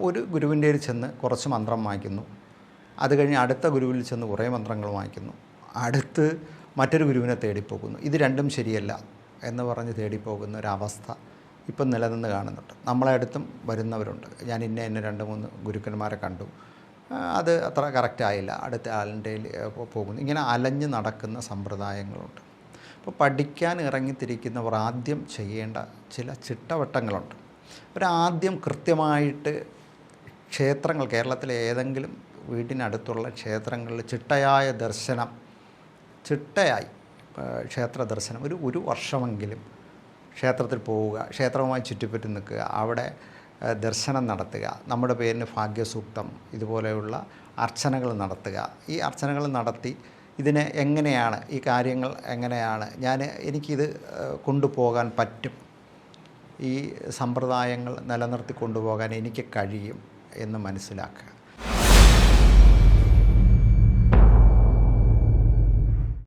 ഒരു ഗുരുവിൻ്റെ ചെന്ന് കുറച്ച് മന്ത്രം വായിക്കുന്നു. അത് കഴിഞ്ഞ് അടുത്ത ഗുരുവിൽ ചെന്ന് കുറേ മന്ത്രങ്ങൾ വായിക്കുന്നു. അടുത്ത് മറ്റൊരു ഗുരുവിനെ തേടിപ്പോകുന്നു. ഇത് രണ്ടും ശരിയല്ല എന്ന് പറഞ്ഞ് തേടിപ്പോകുന്ന ഒരവസ്ഥ ഇപ്പം നിലനിന്ന് കാണുന്നുണ്ട്. നമ്മളെ അടുത്തും വരുന്നവരുണ്ട്. ഞാൻ ഇന്ന 2-3 ഗുരുക്കന്മാരെ കണ്ടു, അത് അത്ര കറക്റ്റായില്ല, അടുത്ത ആളിൻ്റെ പോകുന്നു. ഇങ്ങനെ അലഞ്ഞ് നടക്കുന്ന സമ്പ്രദായങ്ങളുണ്ട്. അപ്പോൾ പഠിക്കാൻ ഇറങ്ങിത്തിരിക്കുന്നവർ ആദ്യം ചെയ്യേണ്ട ചില ചിട്ടവട്ടങ്ങളുണ്ട്. അവരാദ്യം കൃത്യമായിട്ട് ക്ഷേത്രങ്ങൾ, കേരളത്തിലെ ഏതെങ്കിലും വീടിനടുത്തുള്ള ക്ഷേത്രങ്ങളിൽ ചിട്ടയായി ക്ഷേത്ര ദർശനം ഒരു വർഷമെങ്കിലും ക്ഷേത്രത്തിൽ പോവുക, ക്ഷേത്രവുമായി ചുറ്റിപ്പറ്റി നിൽക്കുക, അവിടെ ദർശനം നടത്തുക, നമ്മുടെ പേരിന് ഭാഗ്യസൂക്തം ഇതുപോലെയുള്ള അർച്ചനകൾ നടത്തുക. ഈ അർച്ചനകൾ നടത്തി ഇതിനെ എങ്ങനെയാണ്, ഈ കാര്യങ്ങൾ എങ്ങനെയാണ് എനിക്കിത് കൊണ്ടുപോകാൻ പറ്റും, ഈ സമ്പ്രദായങ്ങൾ നിലനിർത്തി കൊണ്ടുപോകാൻ എനിക്ക് കഴിയും എന്ന് മനസ്സിലാക്കുക.